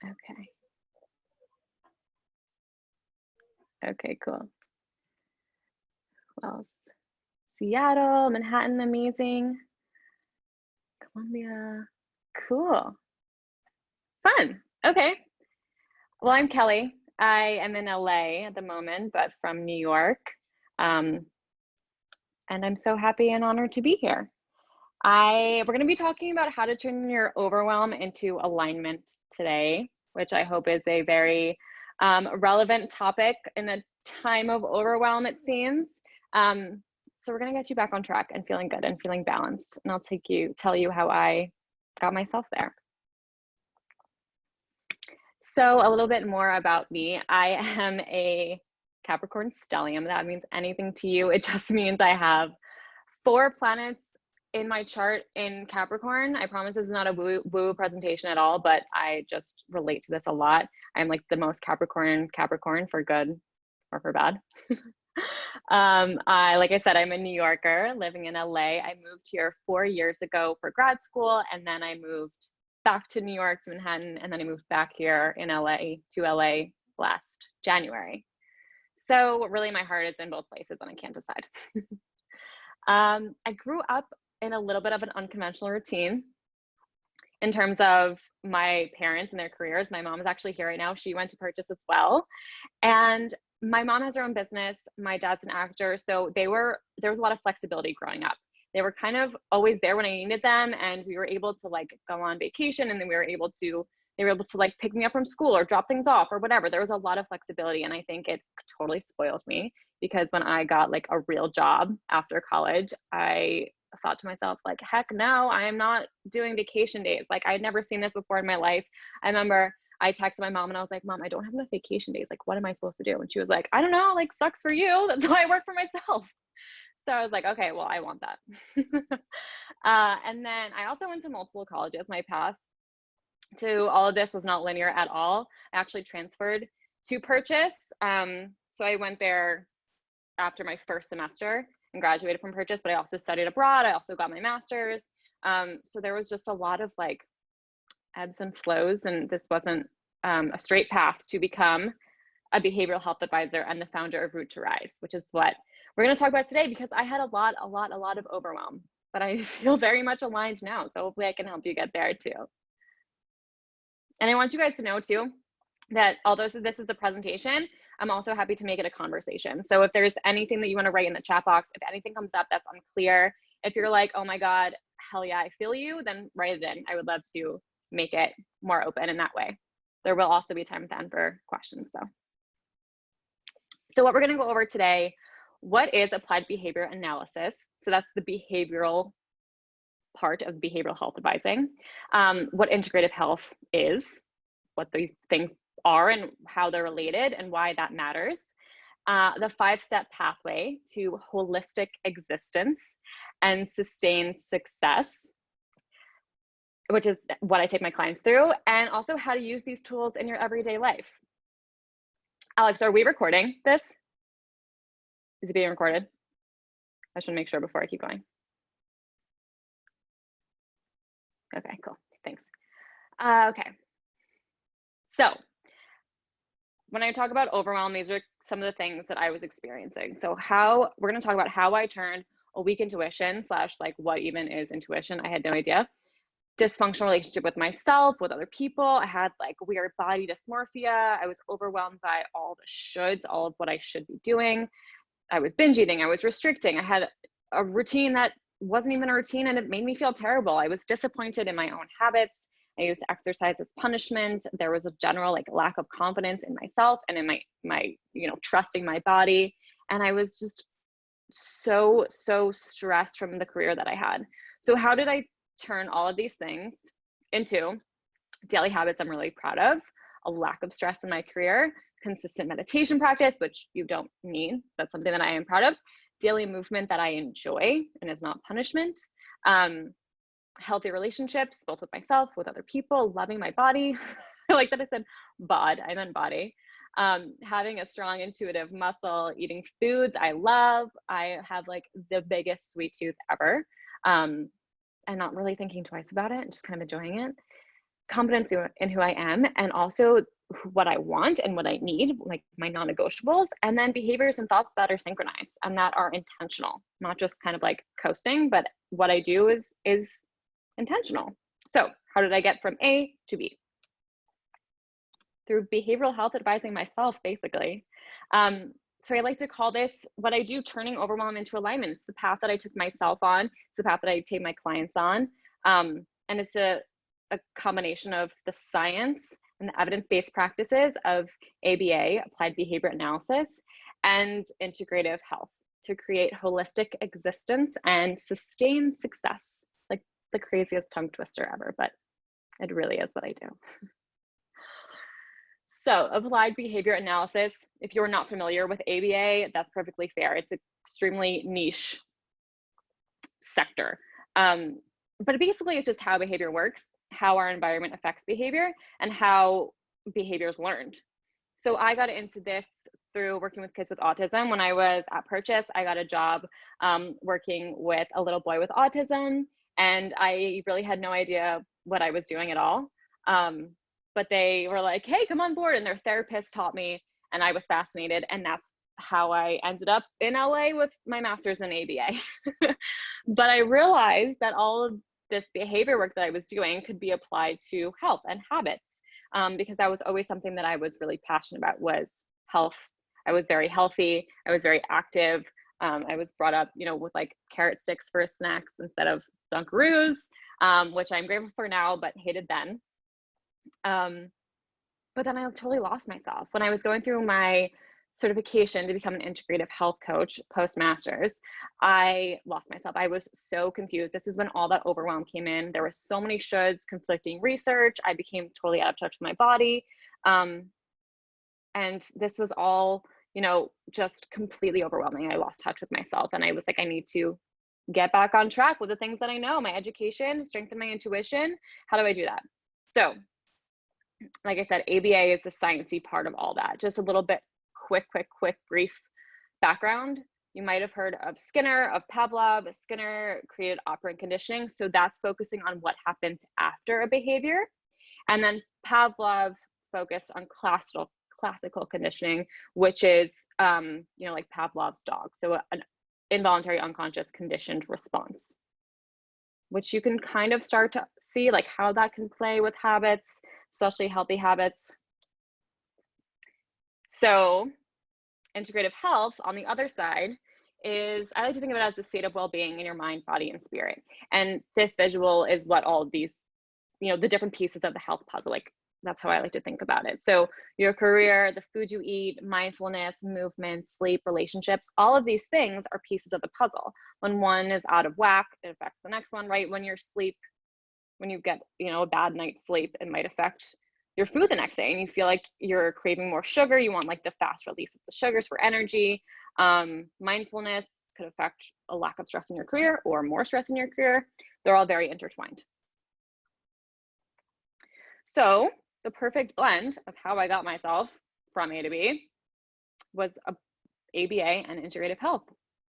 Okay. Okay, cool. Who else? Seattle, Manhattan, amazing. Columbia, cool. Fun. Okay. Well, I'm Kelly. I am in LA at the moment, but from New York. Um, and I'm so happy and honored to be here. We're going to be talking about how to turn your overwhelm into alignment today, which I hope is a very relevant topic in a time of overwhelm, it seems. So we're going to get you back on track and feeling good and feeling balanced. And I'll tell you how I got myself there. So a little bit more about me. I am a Capricorn stellium. That means anything to you. It just means I have 4 planets in my chart in Capricorn. I promise this is not a woo presentation at all, but I just relate to this a lot. I'm like the most Capricorn for good or for bad. Like I said, I'm a New Yorker living in LA. I moved here 4 years ago for grad school, and then I moved back to New York, to Manhattan, and then I moved back here in to LA last January. So really my heart is in both places and I can't decide. I grew up in a little bit of an unconventional routine in terms of my parents and their careers. My mom is actually here right now. She went to Purchase as well. And my mom has her own business. My dad's an actor. So there was a lot of flexibility growing up. They were kind of always there when I needed them. And we were able to like go on vacation, and then they were able to like pick me up from school or drop things off or whatever. There was a lot of flexibility. And I think it totally spoiled me, because when I got like a real job after college, I thought to myself, like, heck no, I am not doing vacation days. Like, I'd never seen this before in my life. I remember I texted my mom and I was like, Mom, I don't have enough vacation days. Like, what am I supposed to do? And she was like, I don't know, like, sucks for you. That's why I work for myself. So I was like, okay, well, I want that. And then I also went to multiple colleges. My path to all of this was not linear at all. I actually transferred to Purchase. So I went there after my first semester and graduated from Purchase, but I also studied abroad. I also got my master's. So there was just a lot of like ebbs and flows, and this wasn't a straight path to become a behavioral health advisor and the founder of Root to Rise, which is what we're going to talk about today, because I had a lot of overwhelm, but I feel very much aligned now. So hopefully I can help you get there too. And I want you guys to know too, that although this is a presentation, I'm also happy to make it a conversation. So if there's anything that you want to write in the chat box, if anything comes up that's unclear, if you're like, oh my God, hell yeah, I feel you, then write it in. I would love to make it more open in that way. There will also be time at the end for questions though. So what we're going to go over today, what is applied behavior analysis? So that's the behavioral part of behavioral health advising. What integrative health is, what these things are and how they're related and why that matters. The 5-step pathway to holistic existence and sustained success, which is what I take my clients through, and also how to use these tools in your everyday life. Alex, are we recording this? Is it being recorded? I should make sure before I keep going. Okay, cool, thanks. Okay, so when I talk about overwhelm, these are some of the things that I was experiencing. So we're gonna talk about how I turned a weak intuition / like what even is intuition, I had no idea. Dysfunctional relationship with myself, with other people. I had like weird body dysmorphia. I was overwhelmed by all the shoulds, all of what I should be doing. I was binge eating, I was restricting. I had a routine that wasn't even a routine, and it made me feel terrible. I was disappointed in my own habits. I used exercise as punishment. There was a general like lack of confidence in myself and in my trusting my body. And I was just so stressed from the career that I had. So how did I turn all of these things into daily habits I'm really proud of? A lack of stress in my career, consistent meditation practice, which you don't need. That's something that I am proud of. Daily movement that I enjoy and is not punishment. Healthy relationships, both with myself, with other people, loving my body. I like that I said bod, I meant body. Having a strong intuitive muscle, eating foods I love. I have like the biggest sweet tooth ever. And not really thinking twice about it, just kind of enjoying it. confidence in who I am, and also what I want and what I need, like my non-negotiables, and then behaviors and thoughts that are synchronized and that are intentional, not just kind of like coasting, but what I do is intentional. So how did I get from A to B? Through behavioral health advising myself, basically. So I like to call this, what I do, turning overwhelm into alignment. It's the path that I took myself on. It's the path that I take my clients on. And it's a combination of the science and the evidence-based practices of ABA, applied behavior analysis, and integrative health to create holistic existence and sustain success. Like the craziest tongue twister ever, but it really is what I do. So applied behavior analysis, if you're not familiar with ABA, that's perfectly fair. It's an extremely niche sector. But basically it's just how behavior works, how our environment affects behavior, and how behavior is learned. So I got into this through working with kids with autism. When I was at Purchase, I got a job working with a little boy with autism, and I really had no idea what I was doing at all. But they were like, hey, come on board. And their therapist taught me, and I was fascinated. And that's how I ended up in LA with my master's in ABA. But I realized that all of this behavior work that I was doing could be applied to health and habits, because that was always something that I was really passionate about, was health. I was very healthy. I was very active. I was brought up, with like carrot sticks for snacks instead of Dunkaroos, which I'm grateful for now, but hated then. But then I totally lost myself. When I was going through my certification to become an integrative health coach post-masters, I lost myself. I was so confused. This is when all that overwhelm came in. There were so many shoulds, conflicting research. I became totally out of touch with my body. And this was all, just completely overwhelming. I lost touch with myself, and I was like, I need to get back on track with the things that I know, my education, strengthen my intuition. How do I do that? So like I said, ABA is the sciencey part of all that. Just a little bit quick, brief background. You might have heard of Skinner, of Pavlov. Skinner created operant conditioning. So that's focusing on what happens after a behavior. And then Pavlov focused on classical conditioning, which is, like Pavlov's dog. So an involuntary, unconscious, conditioned response, which you can kind of start to see like how that can play with habits, especially healthy habits. So integrative health, on the other side, is, I like to think of it as the state of well-being in your mind, body, and spirit. And this visual is what all of these, the different pieces of the health puzzle, like that's how I like to think about it. So your career, the food you eat, mindfulness, movement, sleep, relationships, all of these things are pieces of the puzzle. When one is out of whack, it affects the next one, right? When you get, a bad night's sleep, it might affect your food the next day, and you feel like you're craving more sugar. You want like the fast release of the sugars for energy. Mindfulness could affect a lack of stress in your career or more stress in your career. They're all very intertwined. So the perfect blend of how I got myself from A to B was ABA and integrative health,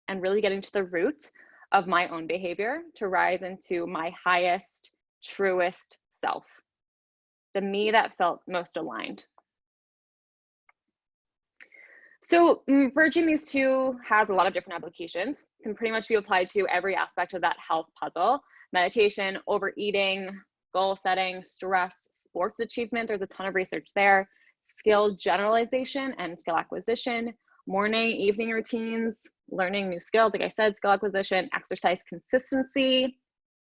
and really getting to the root of my own behavior to rise into my highest, truest self, the me that felt most aligned. So merging these two has a lot of different applications. It can pretty much be applied to every aspect of that health puzzle: meditation, overeating, goal setting, stress, sports achievement. There's a ton of research there. Skill generalization and skill acquisition, morning, evening routines, learning new skills. Like I said, skill acquisition, exercise consistency.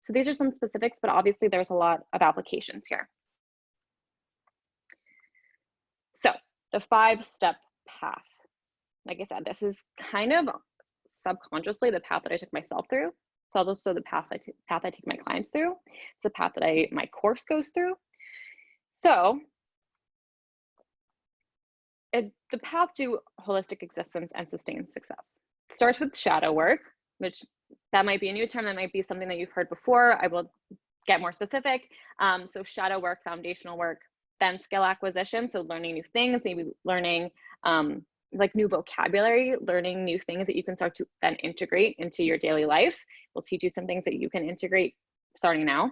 So these are some specifics, but obviously there's a lot of applications here. So the 5-step path. Like I said, this is kind of subconsciously the path that I took myself through. It's also the path I take my clients through. It's the path that my course goes through. So it's the path to holistic existence and sustained success. It starts with shadow work, which that might be a new term. That might be something that you've heard before. I will get more specific. So shadow work, foundational work, then skill acquisition. So learning new things, maybe learning like new vocabulary, learning new things that you can start to then integrate into your daily life. We'll teach you some things that you can integrate starting now.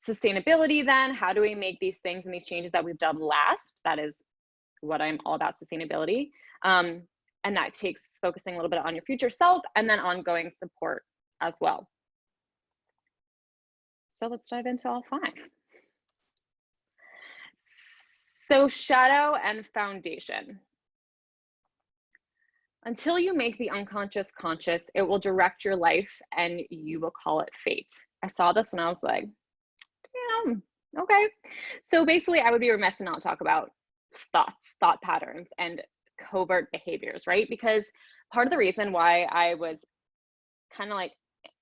sustainability then, how do we make these things and these changes that we've done last? That is what I'm all about, sustainability. And that takes focusing a little bit on your future self and then ongoing support as well. So let's dive into all 5. So shadow and foundation. Until you make the unconscious conscious, it will direct your life and you will call it fate. I saw this and I was like, damn, okay. So basically I would be remiss to not talk about thoughts, thought patterns, and covert behaviors, right? Because part of the reason why I was kind of like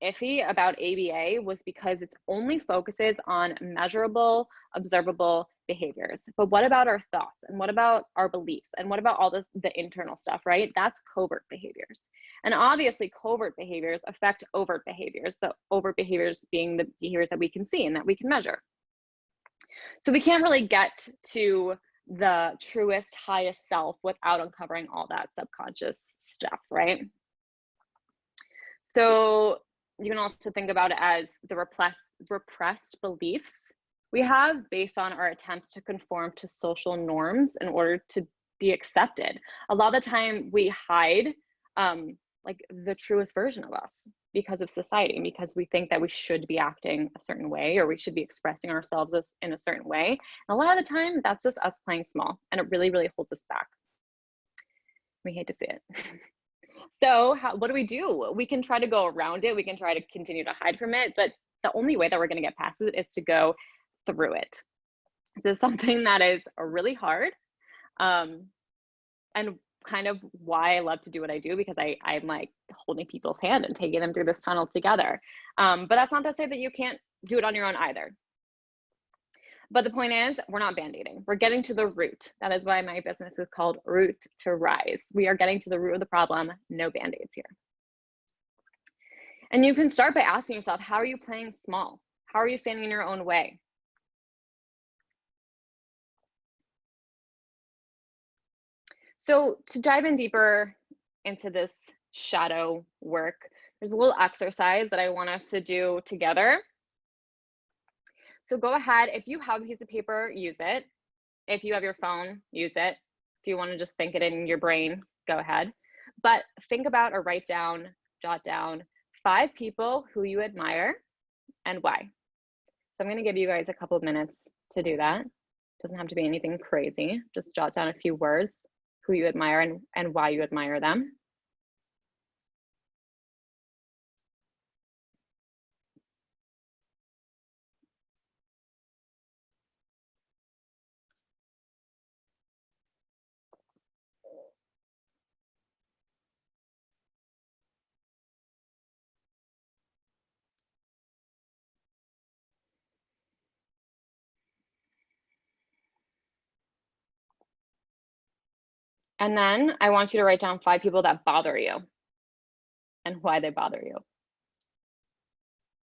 iffy about ABA was because it only focuses on measurable, observable behaviors. But what about our thoughts? And what about our beliefs? And what about all the internal stuff, right? That's covert behaviors. And obviously covert behaviors affect overt behaviors, the overt behaviors being the behaviors that we can see and that we can measure. So we can't really get to the truest, highest self without uncovering all that subconscious stuff, right? So you can also think about it as the repressed beliefs we have based on our attempts to conform to social norms in order to be accepted. A lot of the time we hide like the truest version of us because of society, because we think that we should be acting a certain way or we should be expressing ourselves in a certain way. And a lot of the time that's just us playing small, and it really, really holds us back. We hate to see it. So what do? We can try to go around it. We can try to continue to hide from it, but the only way that we're going to get past it is to go through it. This is something that is really hard, and kind of why I love to do what I do, because I'm like holding people's hand and taking them through this tunnel together. But that's not to say that you can't do it on your own either. But the point is, we're not band-aiding. We're getting to the root. That is why my business is called Root to Rise. We are getting to the root of the problem, no band-aids here. And you can start by asking yourself, how are you playing small? How are you standing in your own way? So to dive in deeper into this shadow work, there's a little exercise that I want us to do together. So go ahead, if you have a piece of paper, use it. If you have your phone, use it. If you want to just think it in your brain, go ahead. But think about or write down, jot down 5 people who you admire and why. So I'm going to give you guys a couple of minutes to do that. Doesn't have to be anything crazy. Just jot down a few words, who you admire and why you admire them. And then I want you to write down 5 people that bother you and why they bother you.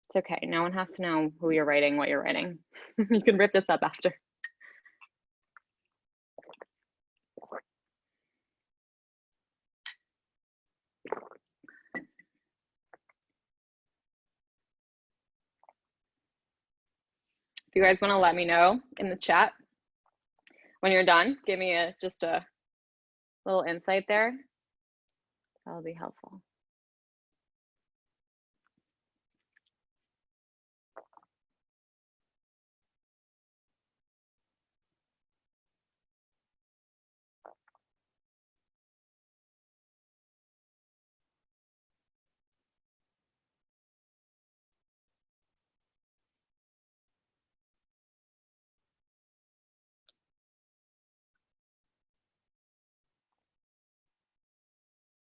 It's okay. No one has to know who you're writing, what you're writing. You can rip this up after. If you guys want to let me know in the chat when you're done, give me just a little insight there. That'll be helpful.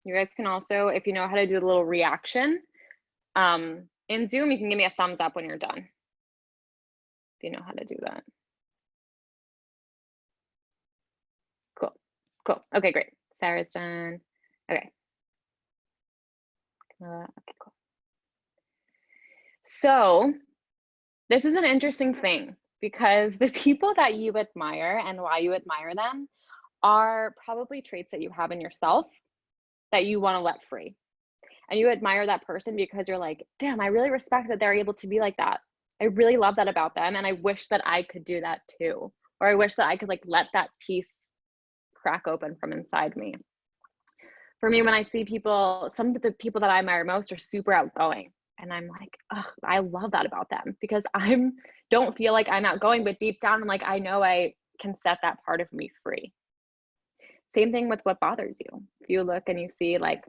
You guys can also, if you know how to do a little reaction, in Zoom, you can give me a thumbs up when you're done, if you know how to do that. Cool, cool. Okay, great. Sarah's done. Okay. Okay, cool. So this is an interesting thing, because the people that you admire and why you admire them are probably traits that you have in yourself that you want to let free. And you admire that person because you're like, damn, I really respect that they're able to be like that. I really love that about them. And I wish that I could do that too. Or I wish that I could like let that piece crack open from inside me. For me, when I see people, some of the people that I admire most are super outgoing. And I'm like, oh, I love that about them, because don't feel like I'm outgoing, but deep down, I'm like, I know I can set that part of me free. Same thing with what bothers you. If you look and you see like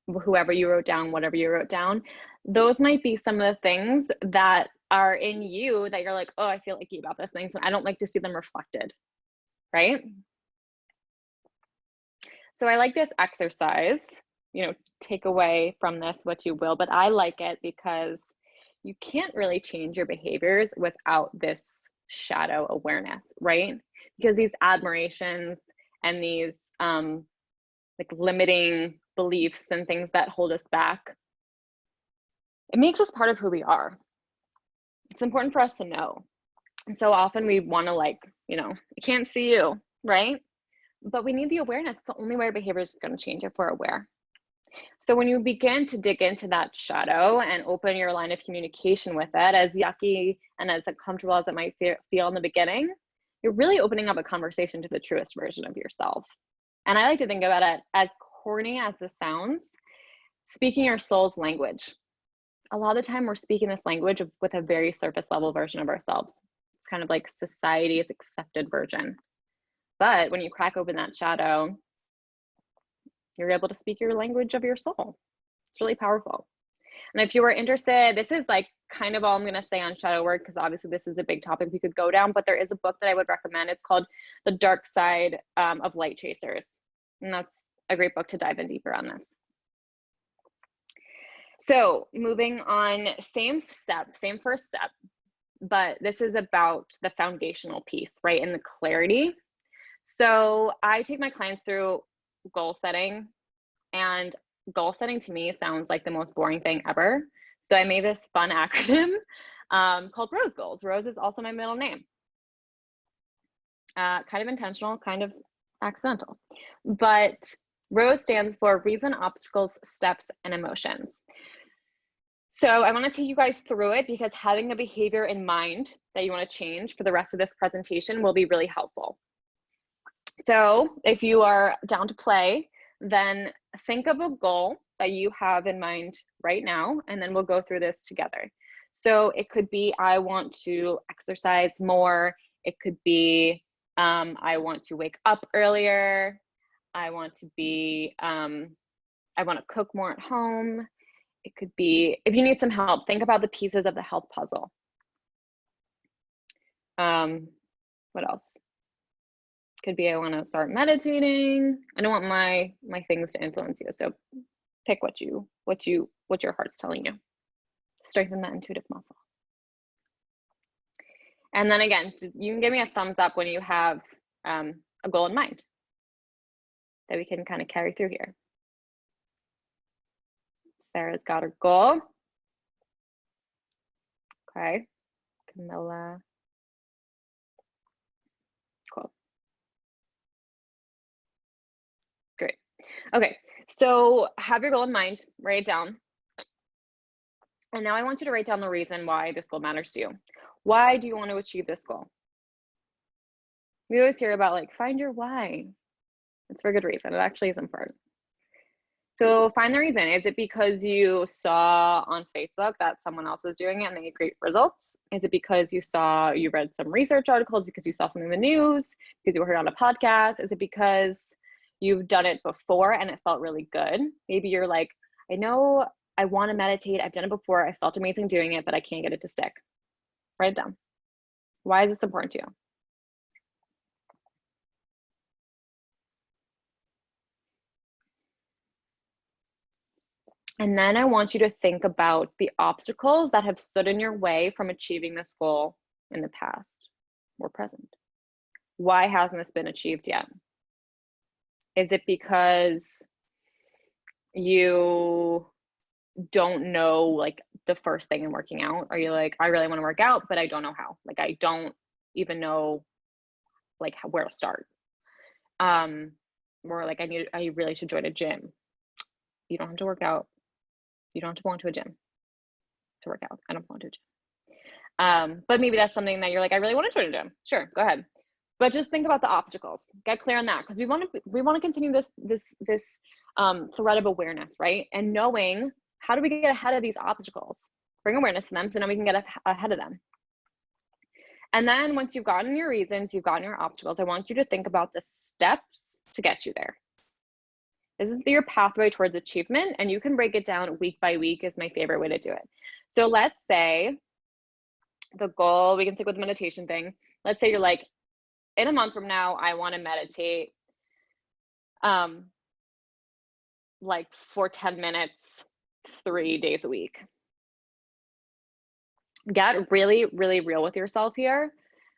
whoever you wrote down, whatever you wrote down, those might be some of the things that are in you that you're like, oh, I feel icky about this thing. So I don't like to see them reflected, right? So I like this exercise, take away from this what you will, but I like it because you can't really change your behaviors without this shadow awareness, right? Because these admirations and these like limiting beliefs and things that hold us back, it makes us part of who we are. It's important for us to know. And so often we want to I can't see you, right? But we need the awareness. It's the only way our behavior is going to change if we're aware. So when you begin to dig into that shadow and open your line of communication with it, as yucky and as uncomfortable as it might feel in the beginning, you're really opening up a conversation to the truest version of yourself. And I like to think about it, as corny as this sounds, speaking your soul's language. A lot of the time we're speaking this language with a very surface level version of ourselves. It's kind of like society's accepted version. But when you crack open that shadow, you're able to speak your language of your soul. It's really powerful. And if you were interested, this is like kind of all I'm going to say on shadow work, because obviously this is a big topic we could go down, but there is a book that I would recommend. It's called The Dark Side of Light Chasers. And that's a great book to dive in deeper on this. So moving on, same first step, but this is about the foundational piece, right? And the clarity. So I take my clients through goal setting, and goal setting to me sounds like the most boring thing ever. So I made this fun acronym called ROSE goals. Rose is also my middle name. Kind of intentional, kind of accidental. But ROSE stands for reason, obstacles, steps, and emotions. So I want to take you guys through it, because having a behavior in mind that you want to change for the rest of this presentation will be really helpful. So if you are down to play, then think of a goal that you have in mind right now, and then we'll go through this together. So it could be, I want to exercise more. It could be, I want to wake up earlier. I want to cook more at home. It could be, if you need some help, think about the pieces of the health puzzle. What else? Could be, I want to start meditating. I don't want my things to influence you. So pick what your heart's telling you. Strengthen that intuitive muscle. And then again, you can give me a thumbs up when you have a goal in mind that we can kind of carry through here. Sarah's got her goal. Okay, Camilla. Cool. Great. Okay, so have your goal in mind, write it down. And now I want you to write down the reason why this goal matters to you. Why do you want to achieve this goal? We always hear about like, find your why. It's for a good reason. It actually is important. So find the reason. Is it because you saw on Facebook that someone else was doing it and they had great results? Is it because you read some research articles, because you saw something in the news, because you heard on a podcast? Is it because you've done it before and it felt really good? Maybe you're like, I know I want to meditate. I've done it before. I felt amazing doing it, but I can't get it to stick. Write it down. Why is this important to you? And then I want you to think about the obstacles that have stood in your way from achieving this goal in the past or present. Why hasn't this been achieved yet? Is it because you don't know like the first thing in working out? Are you like, I really want to work out, but I don't know how. Like, I don't even know like where to start. Or like, I really should join a gym. You don't have to work out. You don't have to belong to a gym to work out. I don't belong to a gym. But maybe that's something that you're like, I really want to join a gym. Sure, go ahead. But just think about the obstacles. Get clear on that, because we want to continue this thread of awareness, right? And knowing, how do we get ahead of these obstacles? Bring awareness to them so now we can get ahead of them. And then once you've gotten your reasons, you've gotten your obstacles, I want you to think about the steps to get you there. This is your pathway towards achievement, and you can break it down week by week is my favorite way to do it. So let's say the goal, we can stick with the meditation thing. Let's say you're like, in a month from now, I want to meditate like for 10 minutes, 3 days a week. Get really, really real with yourself here,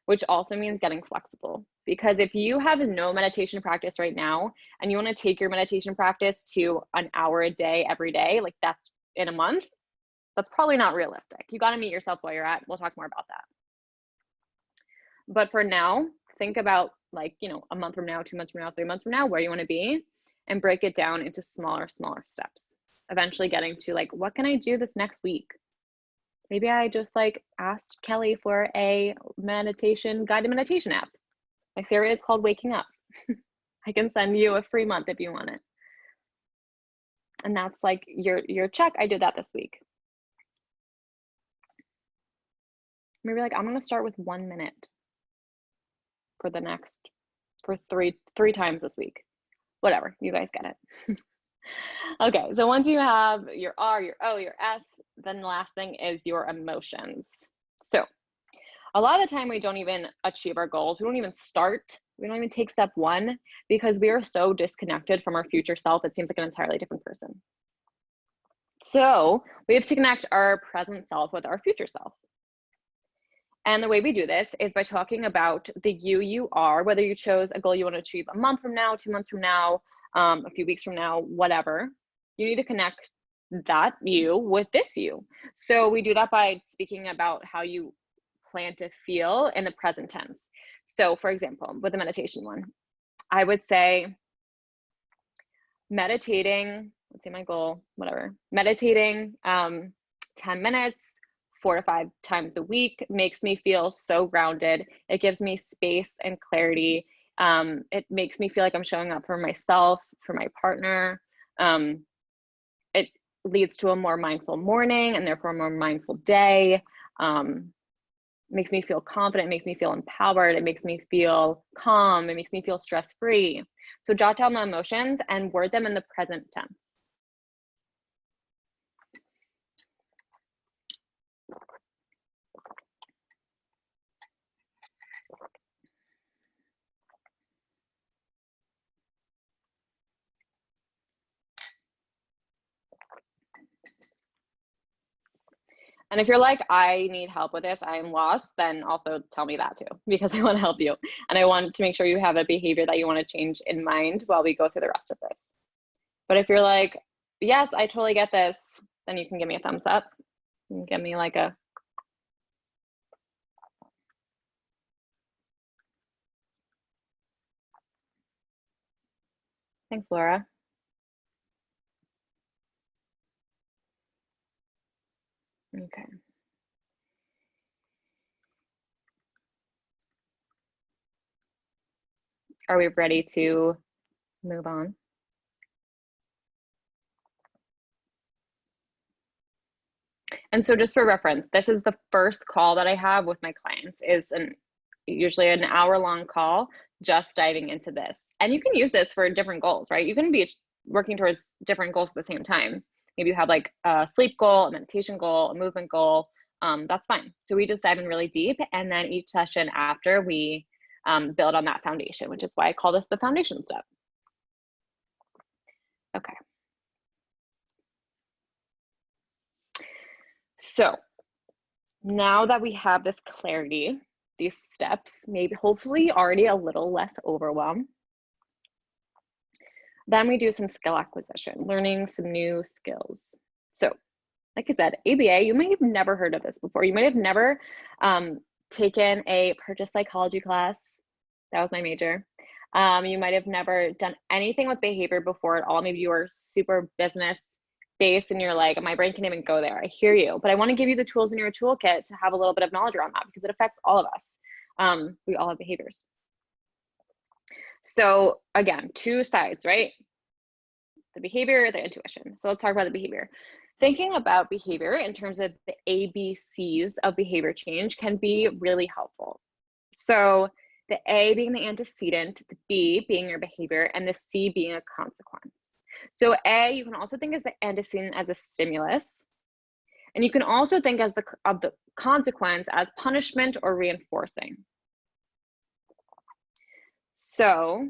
which also means getting flexible. Because if you have no meditation practice right now and you want to take your meditation practice to an hour a day every day, like that's in a month, that's probably not realistic. You got to meet yourself where you're at. We'll talk more about that. But for now, think about like, you know, a month from now, 2 months from now, 3 months from now, where you want to be, and break it down into smaller steps. Eventually getting to like, what can I do this next week? Maybe I just like asked Kelley for a guided meditation app. My favorite is called Waking Up. I can send you a free month if you want it. And that's like your check. I did that this week. Maybe like, I'm going to start with 1 minute for three times this week. Whatever, you guys get it. Okay, so once you have your R, your O, your S, then the last thing is your emotions. So a lot of the time we don't even achieve our goals. We don't even start. We don't even take step one because we are so disconnected from our future self. It seems like an entirely different person. So we have to connect our present self with our future self. And the way we do this is by talking about the you are, whether you chose a goal you want to achieve a month from now, 2 months from now, a few weeks from now, whatever. You need to connect that you with this you. So we do that by speaking about how you plan to feel in the present tense. So for example, with the meditation one, I would say meditating, let's say my goal, whatever, meditating 10 minutes, 4 to 5 times a week makes me feel so grounded. It gives me space and clarity. It makes me feel like I'm showing up for myself, for my partner. It leads to a more mindful morning and therefore a more mindful day. Makes me feel confident, makes me feel empowered, it makes me feel calm, it makes me feel stress-free. So jot down the emotions and word them in the present tense. And if you're like, I need help with this, I'm lost, then also tell me that too, because I want to help you. And I want to make sure you have a behavior that you want to change in mind while we go through the rest of this. But if you're like, yes, I totally get this, then you can give me a thumbs up. You can give me like a, thanks, Laura. Okay. Are we ready to move on? And so just for reference, this is the first call that I have with my clients, is usually an hour-long call just diving into this. And you can use this for different goals, right? You can be working towards different goals at the same time. Maybe you have like a sleep goal, a meditation goal, a movement goal. That's fine. So we just dive in really deep, and then each session after we build on that foundation, which is why I call this the foundation step. Okay. So now that we have this clarity, these steps, maybe hopefully already a little less overwhelm, then we do some skill acquisition, learning some new skills. So like I said, ABA, you might have never heard of this before. You might have never taken a purchase psychology class. That was my major. You might have never done anything with behavior before at all. Maybe you were super business space and you're like, my brain can't even go there. I hear you, but I want to give you the tools in your toolkit to have a little bit of knowledge around that because it affects all of us. We all have behaviors. So again, two sides, right? The behavior, the intuition. So let's talk about the behavior. Thinking about behavior in terms of the ABCs of behavior change can be really helpful. So the A being the antecedent, the B being your behavior, and the C being a consequence. So A, you can also think as the antecedent as a stimulus, and you can also think as the consequence as punishment or reinforcing. So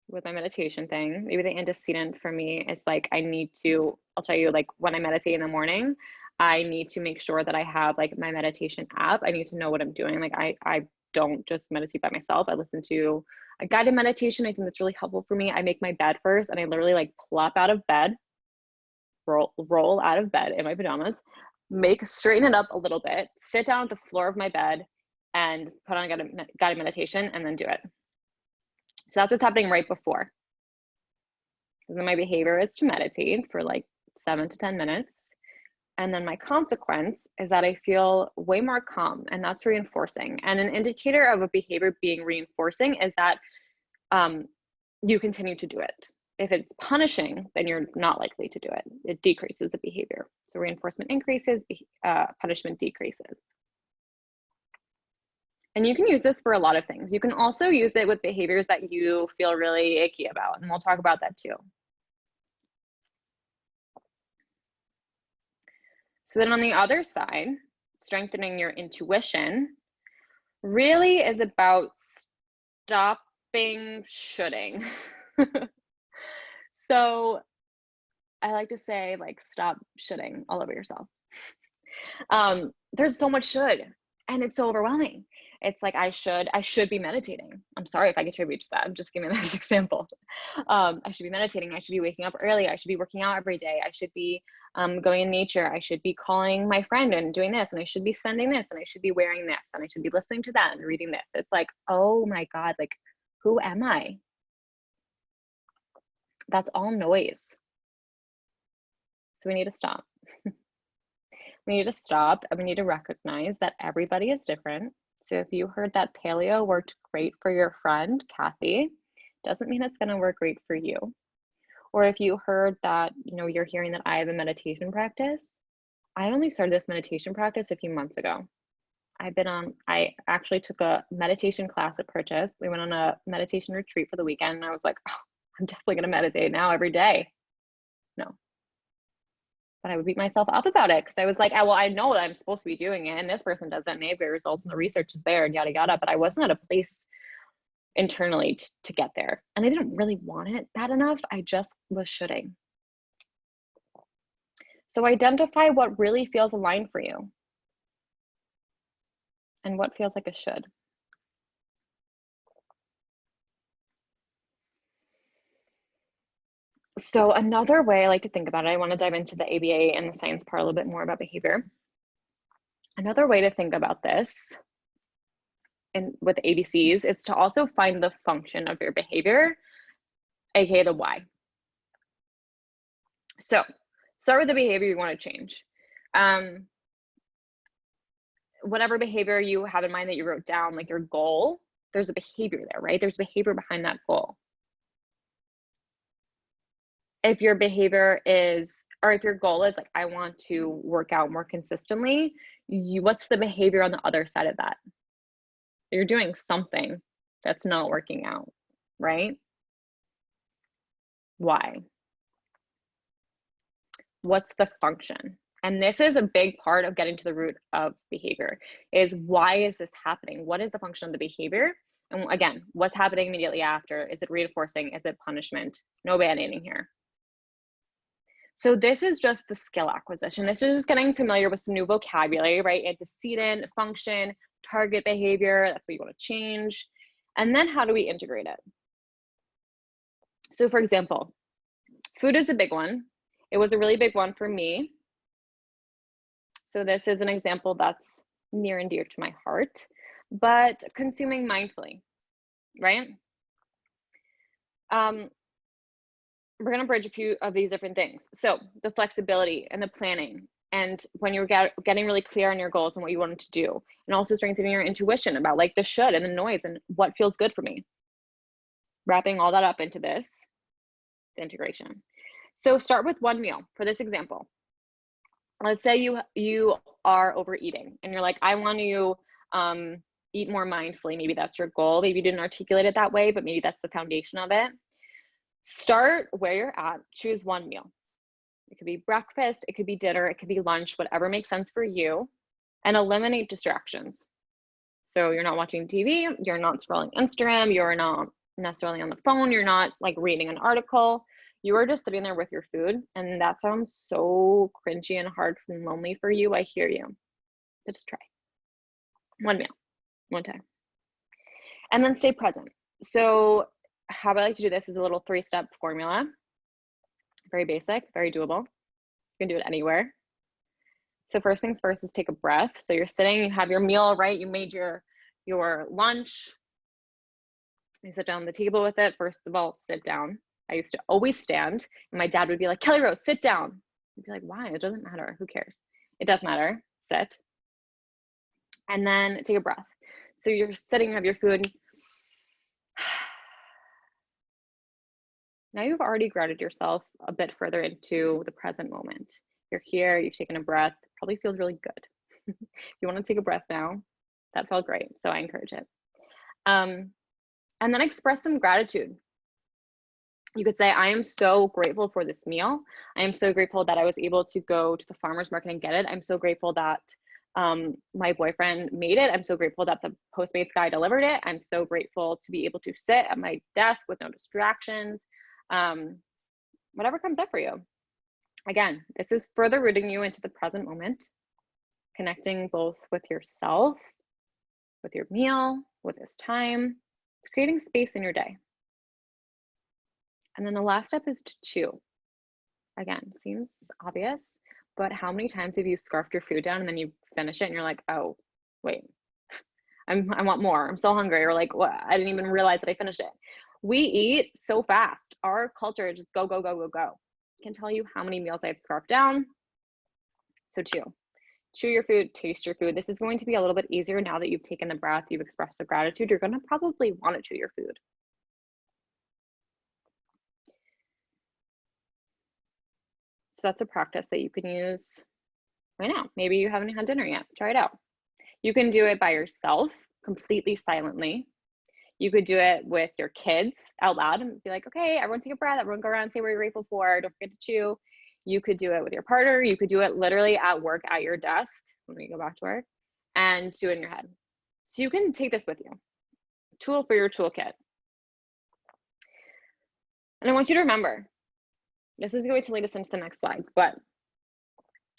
with my meditation thing, maybe the antecedent for me is like, I'll tell you, like when I meditate in the morning, I need to make sure that I have like my meditation app. I need to know what I'm doing. Like I don't just meditate by myself. I listen to a guided meditation. I think that's really helpful for me. I make my bed first and I literally like plop out of bed, roll out of bed in my pajamas, straighten it up a little bit, sit down at the floor of my bed and put on a guided meditation and then do it. So that's what's happening right before. So then my behavior is to meditate for like 7 to 10 minutes. And then my consequence is that I feel way more calm, and that's reinforcing. And an indicator of a behavior being reinforcing is that you continue to do it. If it's punishing, then you're not likely to do it. It decreases the behavior. So reinforcement increases, punishment decreases. And you can use this for a lot of things. You can also use it with behaviors that you feel really icky about, and we'll talk about that too. So then on the other side, strengthening your intuition really is about stopping shoulding. So I like to say, like, stop shoulding all over yourself. There's so much should, and it's so overwhelming. It's like, I should be meditating. I'm sorry if I contribute to that. I'm just giving this example. I should be meditating. I should be waking up early. I should be working out every day. I should be going in nature. I should be calling my friend and doing this, and I should be sending this, and I should be wearing this, and I should be listening to that and reading this. It's like, oh my God, like, who am I? That's all noise. So we need to stop. We need to stop, and we need to recognize that everybody is different. So if you heard that paleo worked great for your friend, Kathy, doesn't mean it's going to work great for you. Or if you heard that, you're hearing that I have a meditation practice, I only started this meditation practice a few months ago. I actually took a meditation class at Purchase. We went on a meditation retreat for the weekend, and I was like, oh, I'm definitely going to meditate now every day. No. But I would beat myself up about it because I was like, well, I know that I'm supposed to be doing it, and this person doesn't, and they have great results, and the research is there, and yada, yada, but I wasn't at a place internally to get there. And I didn't really want it bad enough. I just was shoulding. So identify what really feels aligned for you and what feels like a should. So another way I like to think about it, I want to dive into the ABA and the science part a little bit more about behavior. Another way to think about this with ABCs is to also find the function of your behavior, aka the why. So start with the behavior you want to change. Whatever behavior you have in mind that you wrote down, like your goal, there's a behavior there, right? There's behavior behind that goal. If your behavior is, or if your goal is like, I want to work out more consistently, what's the behavior on the other side of that? You're doing something that's not working out, right? Why? What's the function? And this is a big part of getting to the root of behavior, is why is this happening? What is the function of the behavior? And again, what's happening immediately after? Is it reinforcing? Is it punishment? No band-aiding here. So this is just the skill acquisition. This is just getting familiar with some new vocabulary, right? Antecedent, function, target behavior, that's what you want to change. And then how do we integrate it? So for example, food is a big one. It was a really big one for me. So this is an example that's near and dear to my heart, but consuming mindfully, right? we're going to bridge a few of these different things. So the flexibility and the planning, and when you're getting really clear on your goals and what you want to do, and also strengthening your intuition about like the should and the noise and what feels good for me. Wrapping all that up into this, the integration. So start with one meal for this example. Let's say you are overeating and you're like, I want to eat more mindfully. Maybe that's your goal. Maybe you didn't articulate it that way, but maybe that's the foundation of it. Start where you're at, choose one meal. It could be breakfast, it could be dinner, it could be lunch, whatever makes sense for you, and eliminate distractions. So you're not watching TV, you're not scrolling Instagram, you're not necessarily on the phone, you're not like reading an article, you are just sitting there with your food. And that sounds so cringy and hard and lonely for you. I hear you, but just try one meal, one time. And then stay present. So how I like to do this is a little 3-step formula. Very basic, very doable. You can do it anywhere. So first things first is take a breath. So you're sitting, you have your meal, right? You made your lunch. You sit down at the table with it. First of all, sit down. I used to always stand, and my dad would be like, Kelly Rose, sit down. I'd be like, why? It doesn't matter. Who cares? It does matter. Sit. And then take a breath. So you're sitting, you have your food. Now you've already grounded yourself a bit further into the present moment. You're here, you've taken a breath, probably feels really good. If you want to take a breath now, that felt great, so I encourage it. And then express some gratitude. You could say, I am so grateful for this meal. I am so grateful that I was able to go to the farmer's market and get it. I'm so grateful that my boyfriend made it. I'm so grateful that the Postmates guy delivered it. I'm so grateful to be able to sit at my desk with no distractions. Whatever comes up for you. Again, this is further rooting you into the present moment, connecting both with yourself, with your meal, with this time. It's creating space in your day. And then the last step is to chew. Again, seems obvious, but how many times have you scarfed your food down and then you finish it and you're like, oh, wait, I want more. I'm so hungry. Or like, what? I didn't even realize that I finished it. We eat so fast. Our culture is just go, go, go, go, go. I can tell you how many meals I've scarfed down. So chew your food, taste your food. This is going to be a little bit easier now that you've taken the breath, you've expressed the gratitude. You're going to probably want to chew your food. So that's a practice that you can use right now. Maybe you haven't had dinner yet. Try it out. You can do it by yourself, completely silently. You could do it with your kids out loud and be like, okay, everyone take a breath, everyone go around and say what you're grateful for, don't forget to chew. You could do it with your partner. You could do it literally at work, at your desk, when we go back to work, and do it in your head. So you can take this with you. Tool for your toolkit. And I want you to remember, this is going to lead us into the next slide, but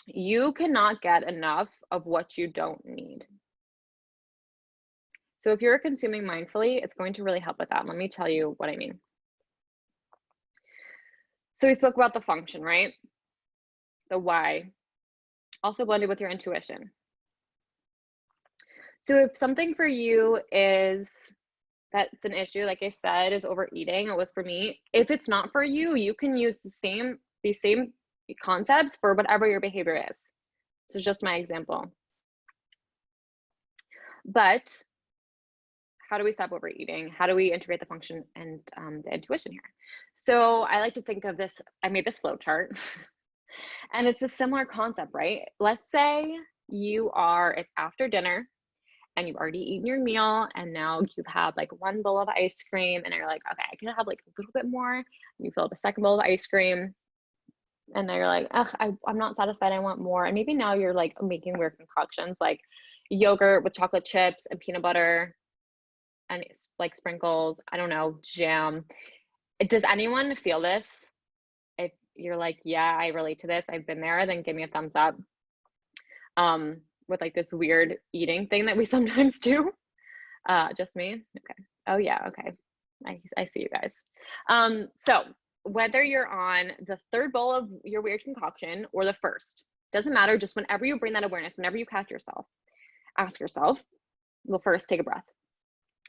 you cannot get enough of what you don't need. So if you're consuming mindfully, it's going to really help with that. Let me tell you what I mean. So we spoke about the function, right? The why, also blended with your intuition. So if something for you is, that's an issue, like I said, is overeating, it was for me. If it's not for you, you can use these same concepts for whatever your behavior is. So just my example. But how do we stop overeating? How do we integrate the function and the intuition here? So I like to think of this, I made this flow chart and it's a similar concept, right? Let's say it's after dinner and you've already eaten your meal and now you've had like one bowl of ice cream and you're like, okay, I can have like a little bit more. And you fill up a second bowl of ice cream and then you're like, I'm not satisfied, I want more. And maybe now you're like making weird concoctions like yogurt with chocolate chips and peanut butter and it's like sprinkles, I don't know, jam. Does anyone feel this? If you're like, yeah, I relate to this, I've been there, then give me a thumbs up. With like this weird eating thing that we sometimes do. Just me? Okay. Oh yeah, okay. I see you guys. So whether you're on the third bowl of your weird concoction or the first, doesn't matter, just whenever you bring that awareness, whenever you catch yourself, ask yourself, well, first take a breath.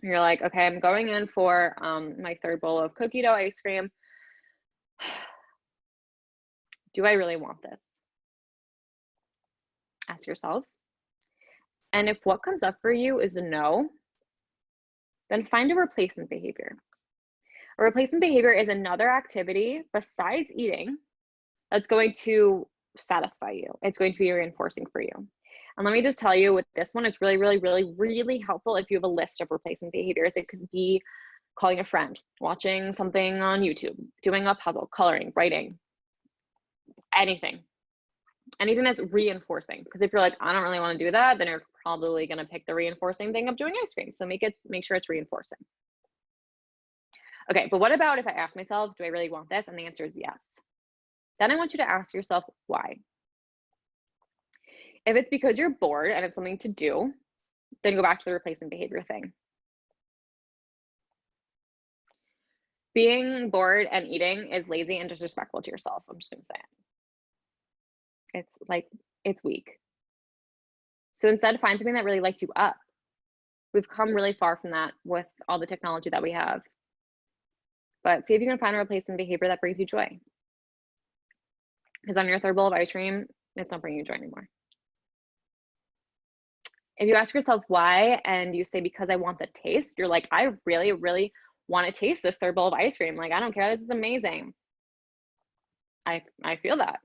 You're like, okay, I'm going in for my third bowl of cookie dough ice cream. Do I really want this? Ask yourself. And if what comes up for you is a no, then find a replacement behavior. A replacement behavior is another activity besides eating that's going to satisfy you. It's going to be reinforcing for you. And let me just tell you with this one, it's really, really, really, really helpful if you have a list of replacement behaviors. It could be calling a friend, watching something on YouTube, doing a puzzle, coloring, writing, anything that's reinforcing. Because if you're like, I don't really want to do that, then you're probably going to pick the reinforcing thing of doing ice cream. So make sure it's reinforcing. Okay, but what about if I ask myself, do I really want this? And the answer is yes. Then I want you to ask yourself why. If it's because you're bored and it's something to do, then go back to the replacement behavior thing. Being bored and eating is lazy and disrespectful to yourself. I'm just gonna say it. It's weak. So instead, find something that really lights you up. We've come really far from that with all the technology that we have. But see if you can find a replacement behavior that brings you joy. Because on your third bowl of ice cream, it's not bringing you joy anymore. If you ask yourself why, and you say, because I want the taste, you're like, I really, really want to taste this third bowl of ice cream. Like, I don't care, this is amazing. I feel that.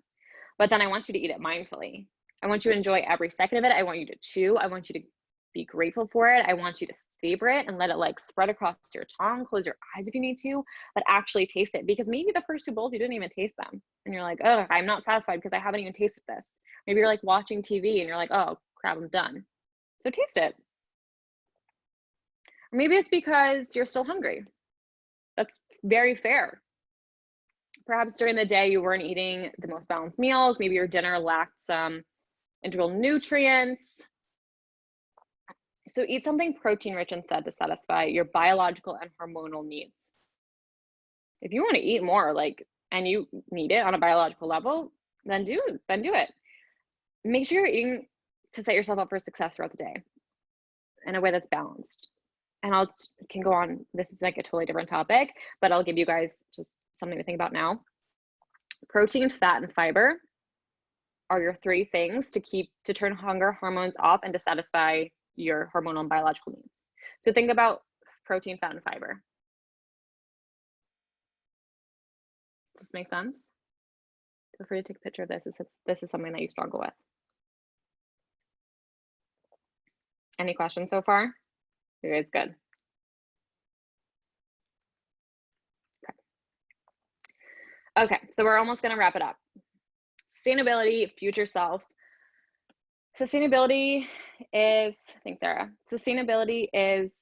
But then I want you to eat it mindfully. I want you to enjoy every second of it. I want you to chew. I want you to be grateful for it. I want you to savor it and let it like spread across your tongue. Close your eyes if you need to, but actually taste it, because maybe the first two bowls you didn't even taste them. And you're like, oh, I'm not satisfied because I haven't even tasted this. Maybe you're like watching TV and you're like, oh crap, I'm done. So taste it. Or maybe it's because you're still hungry. That's very fair. Perhaps during the day you weren't eating the most balanced meals. Maybe your dinner lacked some integral nutrients. So eat something protein rich instead to satisfy your biological and hormonal needs. If you want to eat more, and you need it on a biological level, then do it. Make sure you're eating to set yourself up for success throughout the day in a way that's balanced. And can go on, this is like a totally different topic, but I'll give you guys just something to think about now. Protein, fat, and fiber are your three things to turn hunger hormones off and to satisfy your hormonal and biological needs. So think about protein, fat, and fiber. Does this make sense? Feel free to take a picture of this. This is something that you struggle with. Any questions so far? You guys good? Okay, so we're almost gonna wrap it up. Sustainability, future self. Sustainability is, thanks Sarah. Sustainability is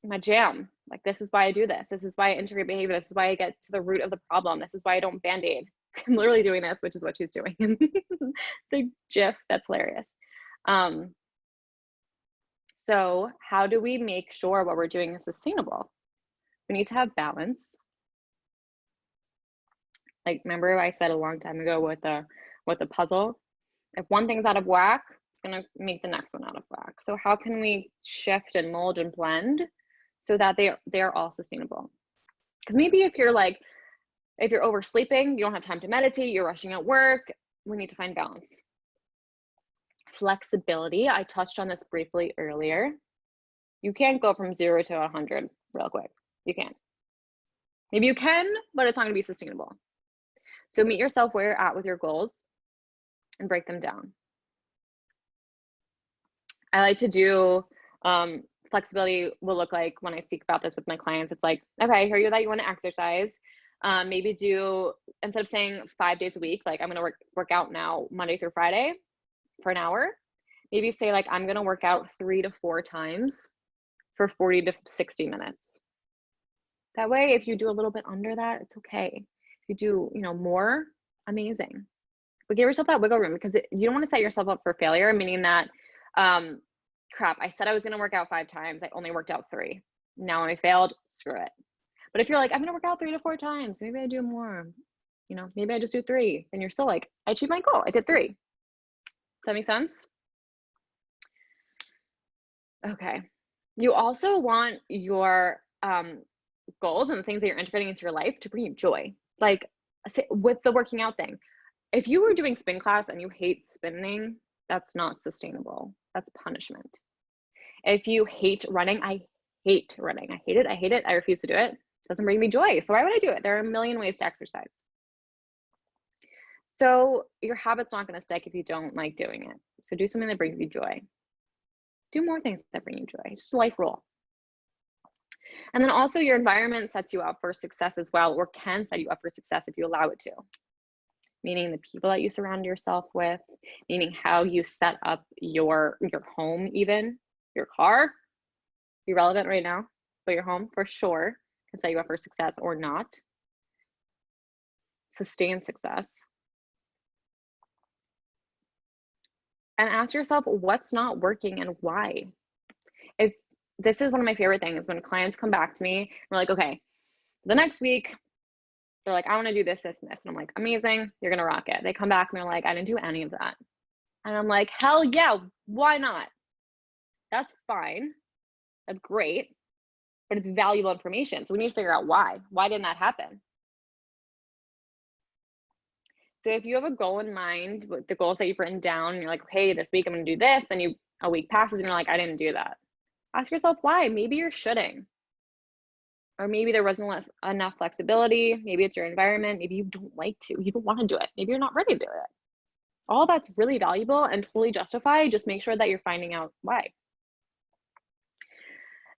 my jam. Like, this is why I do this. This is why I integrate behavior. This is why I get to the root of the problem. This is why I don't band-aid. I'm literally doing this, which is what she's doing. The GIF, that's hilarious. So how do we make sure what we're doing is sustainable? We need to have balance. Like, remember I said a long time ago with the puzzle, if one thing's out of whack, it's gonna make the next one out of whack. So how can we shift and mold and blend so that they're all sustainable? Because maybe if you're oversleeping, you don't have time to meditate, you're rushing at work, we need to find balance. Flexibility, I touched on this briefly earlier. You can't go from 0 to 100 real quick. You can't. Maybe you can, but it's not gonna be sustainable. So meet yourself where you're at with your goals and break them down. I like to do, flexibility will look like when I speak about this with my clients, it's like, okay, I hear you that you want to exercise. Maybe do, instead of saying 5 days a week, like I'm going to work out now Monday through Friday for an hour, maybe say like, I'm going to work out 3 to 4 times for 40 to 60 minutes. That way, if you do a little bit under that, it's okay. If you do, more, amazing. But give yourself that wiggle room, because you don't want to set yourself up for failure, meaning that, crap, I said I was going to work out 5 times. I only worked out 3. Now I failed, screw it. But if you're like, I'm going to work out 3 to 4 times, maybe I do more, maybe I just do 3. And you're still like, I achieved my goal. I did 3. Does that make sense? Okay. You also want your goals and the things that you're integrating into your life to bring you joy. Like, with the working out thing, if you were doing spin class and you hate spinning, that's not sustainable. That's punishment. If you hate running, I hate running. I hate it. I hate it. I refuse to do it. It doesn't bring me joy. So why would I do it? There are a million ways to exercise. So your habit's not going to stick if you don't like doing it. So do something that brings you joy. Do more things that bring you joy. It's just a life rule. And then also your environment sets you up for success as well, or can set you up for success if you allow it to. Meaning the people that you surround yourself with, meaning how you set up your home, even your car. Be relevant right now, but your home for sure can set you up for success or not. Sustain success. And ask yourself what's not working and why. If this is one of my favorite things, when clients come back to me, we're like, okay, the next week, they're like, I want to do this, this, and this. And I'm like, amazing, you're going to rock it. They come back and they're like, I didn't do any of that. And I'm like, hell yeah, why not? That's fine. That's great. But it's valuable information. So we need to figure out why. Why didn't that happen? So if you have a goal in mind, with the goals that you've written down, and you're like, okay, this week I'm going to do this, then a week passes and you're like, I didn't do that. Ask yourself why. Maybe you're shoulding. Or maybe there wasn't enough flexibility. Maybe it's your environment. Maybe you don't like to. You don't want to do it. Maybe you're not ready to do it. All that's really valuable and totally justified. Just make sure that you're finding out why.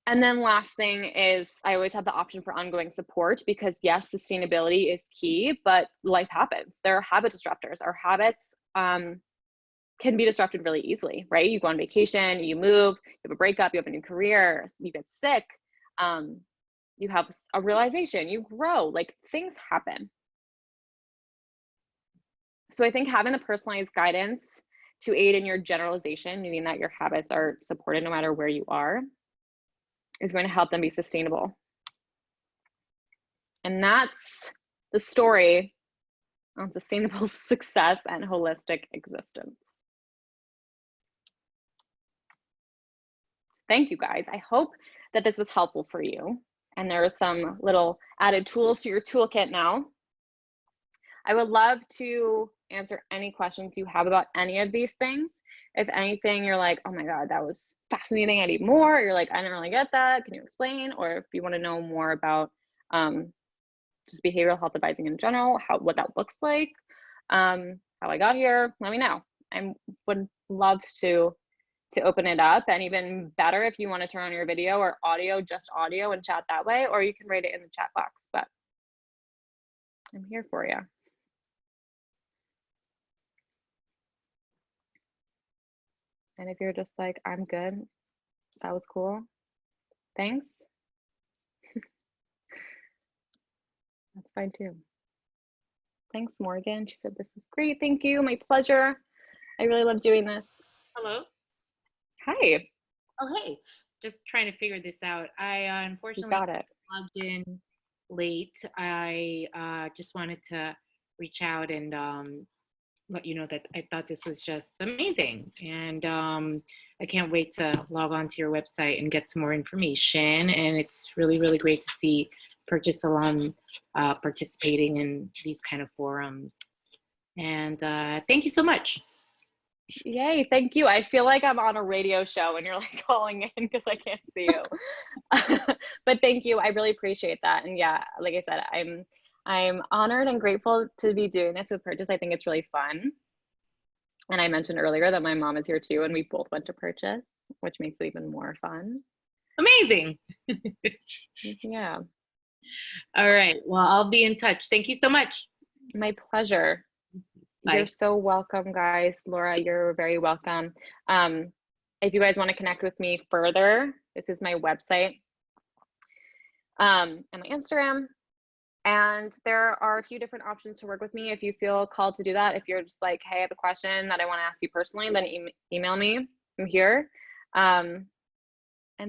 And then last thing is I always have the option for ongoing support, because yes, sustainability is key, but life happens. There are habit disruptors. Our habits can be disrupted really easily, right? You go on vacation, you move, you have a breakup, you have a new career, you get sick, you have a realization, you grow, like things happen. So I think having the personalized guidance to aid in your generalization, meaning that your habits are supported no matter where you are, is going to help them be sustainable. And that's the story on sustainable success and holistic existence. Thank you guys. I hope that this was helpful for you. And there are some little added tools to your toolkit now. I would love to answer any questions you have about any of these things. If anything, you're like, oh my God, that was fascinating, I need more. Or you're like, I didn't really get that. Can you explain? Or if you want to know more about just behavioral health advising in general, what that looks like, how I got here, let me know. I would love to open it up, and even better if you want to turn on your video or audio, just audio, and chat that way, or you can write it in the chat box, but I'm here for you. And if you're just like, I'm good, that was cool, thanks, that's fine too. Thanks, Morgan. She said this was great. Thank you. My pleasure. I really love doing this. Hello. Hi. Oh, hey. Just trying to figure this out. I unfortunately got it. logged in late. I just wanted to reach out and let you know that I thought this was just amazing. And I can't wait to log on to your website and get some more information. And it's really, really great to see Purchase alum participating in these kind of forums. And thank you so much. Yay, thank you. I feel like I'm on a radio show and you're like calling in because I can't see you. But thank you. I really appreciate that. And yeah, like I said, I'm honored and grateful to be doing this with Purchase. I think it's really fun. And I mentioned earlier that my mom is here too, and we both went to Purchase, which makes it even more fun. Amazing. Yeah. All right. Well, I'll be in touch. Thank you so much. My pleasure. Bye. You're so welcome, guys. Laura, you're very welcome. If you guys want to connect with me further, this is my website and my Instagram. And there are a few different options to work with me if you feel called to do that. If you're just like, hey, I have a question that I want to ask you personally, then email me. I'm here. And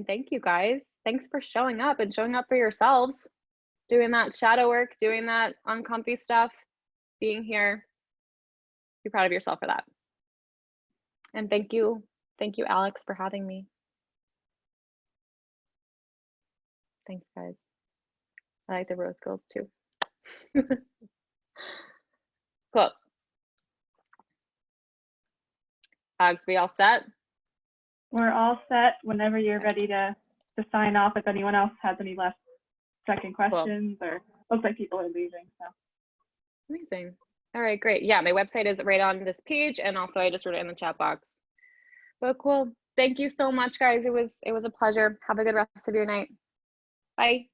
thank you, guys. Thanks for showing up and showing up for yourselves, doing that shadow work, doing that uncomfy stuff, being here. Be proud of yourself for that. And thank you, Alex, for having me. Thanks, guys. I like the rose girls too. Cool. Hogs, we all set? We're all set whenever you're ready to sign off. If anyone else has any last second questions, or looks like people are leaving. So amazing. All right, great. Yeah, my website is right on this page, and also I just wrote it in the chat box. But cool. Thank you so much, guys. It was a pleasure. Have a good rest of your night. Bye.